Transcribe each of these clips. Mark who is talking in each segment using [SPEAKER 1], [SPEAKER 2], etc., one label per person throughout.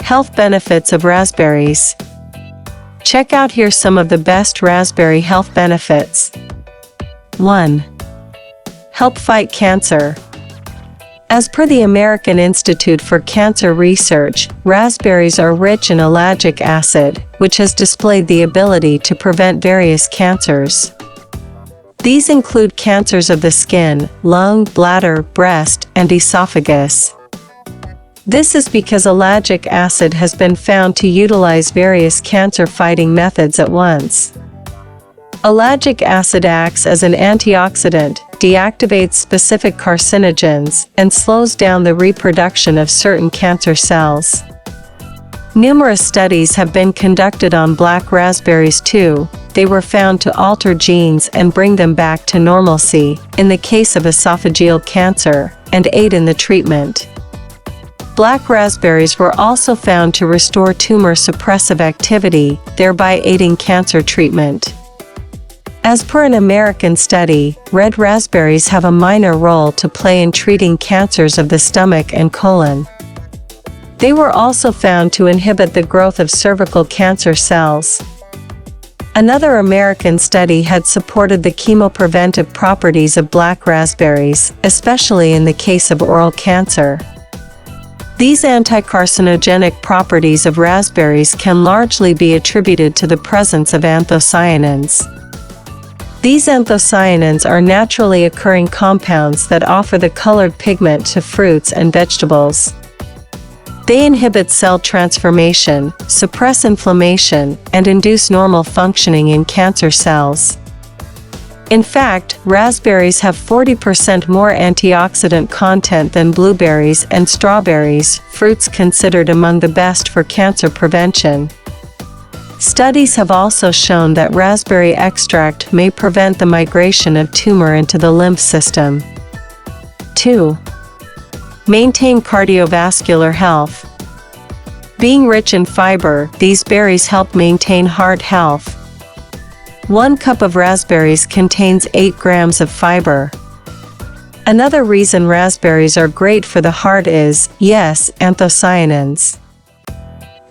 [SPEAKER 1] Health benefits of raspberries. Check out here some of the best raspberry health benefits. 1. Help fight cancer. As per the American Institute for Cancer Research, raspberries are rich in ellagic acid, which has displayed the ability to prevent various cancers. These include cancers of the skin, lung, bladder, breast, and esophagus. This is because ellagic acid has been found to utilize various cancer-fighting methods at once. Ellagic acid acts as an antioxidant, deactivates specific carcinogens, and slows down the reproduction of certain cancer cells. Numerous studies have been conducted on black raspberries too. They were found to alter genes and bring them back to normalcy, in the case of esophageal cancer, and aid in the treatment. Black raspberries were also found to restore tumor suppressive activity, thereby aiding cancer treatment. As per an American study, red raspberries have a minor role to play in treating cancers of the stomach and colon. They were also found to inhibit the growth of cervical cancer cells. Another American study had supported the chemopreventive properties of black raspberries, especially in the case of oral cancer. These anti-carcinogenic properties of raspberries can largely be attributed to the presence of anthocyanins. These anthocyanins are naturally occurring compounds that offer the colored pigment to fruits and vegetables. They inhibit cell transformation, suppress inflammation, and induce normal functioning in cancer cells. In fact, raspberries have 40% more antioxidant content than blueberries and strawberries, fruits considered among the best for cancer prevention. Studies have also shown that raspberry extract may prevent the migration of tumor into the lymph system. 2. Maintain cardiovascular health. Being rich in fiber, these berries help maintain heart health. 1 cup of raspberries contains 8 grams of fiber. Another reason raspberries are great for the heart is, yes, anthocyanins.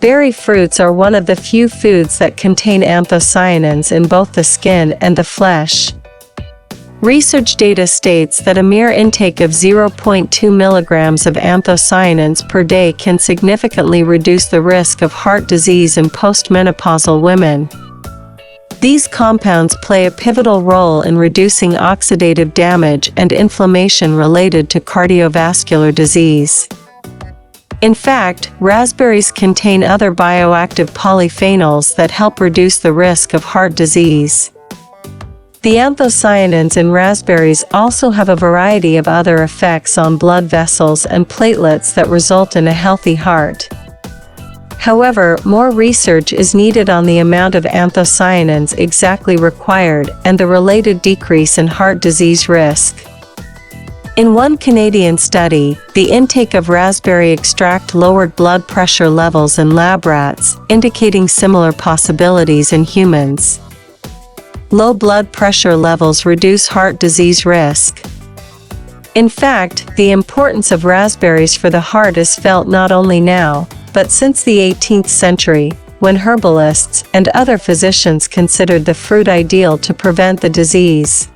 [SPEAKER 1] Berry fruits are one of the few foods that contain anthocyanins in both the skin and the flesh. Research data states that a mere intake of 0.2 milligrams of anthocyanins per day can significantly reduce the risk of heart disease in postmenopausal women. These compounds play a pivotal role in reducing oxidative damage and inflammation related to cardiovascular disease. In fact, raspberries contain other bioactive polyphenols that help reduce the risk of heart disease. The anthocyanins in raspberries also have a variety of other effects on blood vessels and platelets that result in a healthy heart. However, more research is needed on the amount of anthocyanins exactly required and the related decrease in heart disease risk. In one Canadian study, the intake of raspberry extract lowered blood pressure levels in lab rats, indicating similar possibilities in humans. Low blood pressure levels reduce heart disease risk. In fact, the importance of raspberries for the heart is felt not only now, but since the 18th century, when herbalists and other physicians considered the fruit ideal to prevent the disease.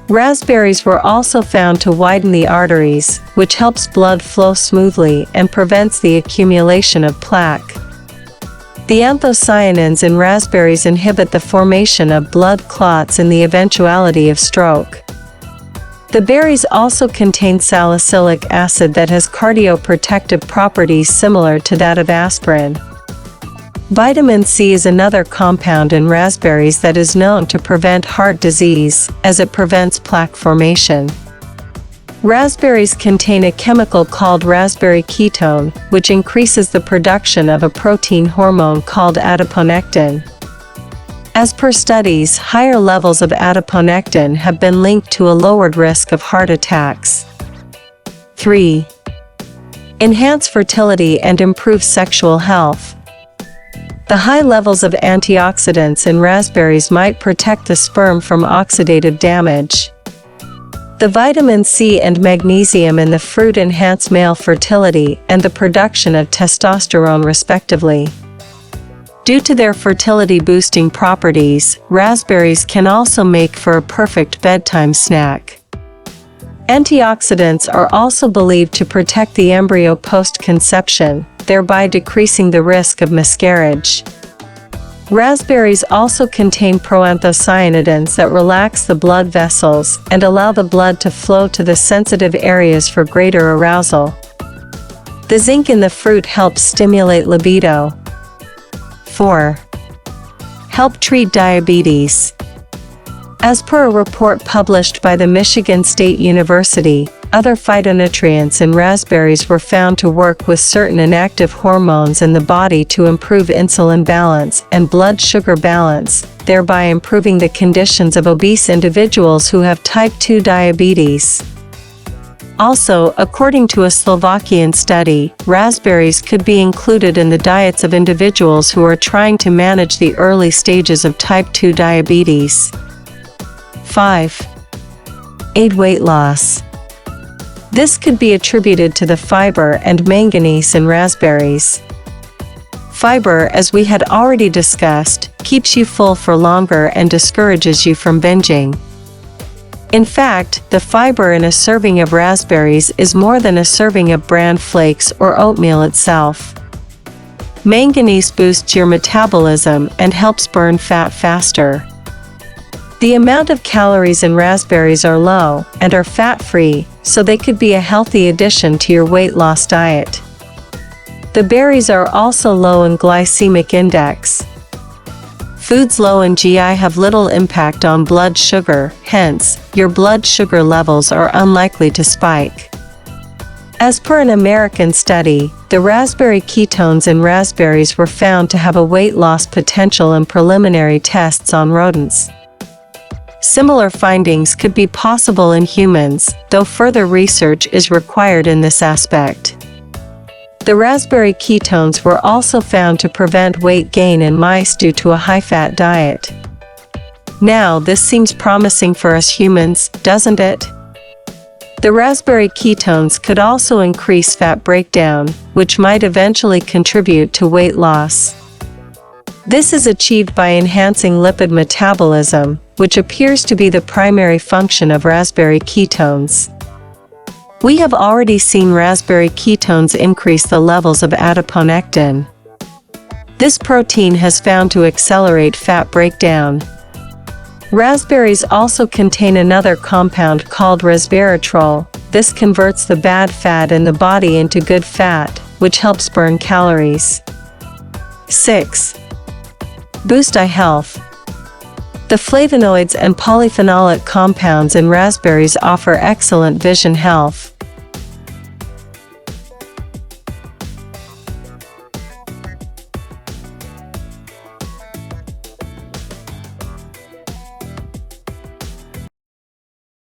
[SPEAKER 1] Raspberries were also found to widen the arteries, which helps blood flow smoothly and prevents the accumulation of plaque. The anthocyanins in raspberries inhibit the formation of blood clots in the eventuality of stroke. The berries also contain salicylic acid that has cardioprotective properties similar to that of aspirin. Vitamin C is another compound in raspberries that is known to prevent heart disease, as it prevents plaque formation. Raspberries contain a chemical called raspberry ketone, which increases the production of a protein hormone called adiponectin. As per studies, higher levels of adiponectin have been linked to a lowered risk of heart attacks. 3. Enhance fertility and improve sexual health. The high levels of antioxidants in raspberries might protect the sperm from oxidative damage. The vitamin C and magnesium in the fruit enhance male fertility and the production of testosterone respectively. Due to their fertility-boosting properties, raspberries can also make for a perfect bedtime snack. Antioxidants are also believed to protect the embryo post-conception, thereby decreasing the risk of miscarriage. Raspberries also contain proanthocyanidins that relax the blood vessels and allow the blood to flow to the sensitive areas for greater arousal. The zinc in the fruit helps stimulate libido. 4. Help treat diabetes. As per a report published by the Michigan State University, other phytonutrients in raspberries were found to work with certain inactive hormones in the body to improve insulin balance and blood sugar balance, thereby improving the conditions of obese individuals who have type 2 diabetes. Also, according to a Slovakian study, raspberries could be included in the diets of individuals who are trying to manage the early stages of type 2 diabetes. 5. Aid weight loss. This could be attributed to the fiber and manganese in raspberries. Fiber, as we had already discussed, keeps you full for longer and discourages you from binging. In fact, the fiber in a serving of raspberries is more than a serving of bran flakes or oatmeal itself. Manganese boosts your metabolism and helps burn fat faster. The amount of calories in raspberries are low and are fat-free, so they could be a healthy addition to your weight loss diet. The berries are also low in glycemic index. Foods low in GI have little impact on blood sugar, hence, your blood sugar levels are unlikely to spike. As per an American study, the raspberry ketones in raspberries were found to have a weight loss potential in preliminary tests on rodents. Similar findings could be possible in humans, though further research is required in this aspect. The raspberry ketones were also found to prevent weight gain in mice due to a high-fat diet. Now, this seems promising for us humans, doesn't it? The raspberry ketones could also increase fat breakdown, which might eventually contribute to weight loss. This is achieved by enhancing lipid metabolism, which appears to be the primary function of raspberry ketones. We have already seen raspberry ketones increase the levels of adiponectin. This protein has found to accelerate fat breakdown. Raspberries also contain another compound called resveratrol. This converts the bad fat in the body into good fat, which helps burn calories. 6. Boost eye health. The flavonoids and polyphenolic compounds in raspberries offer excellent vision health.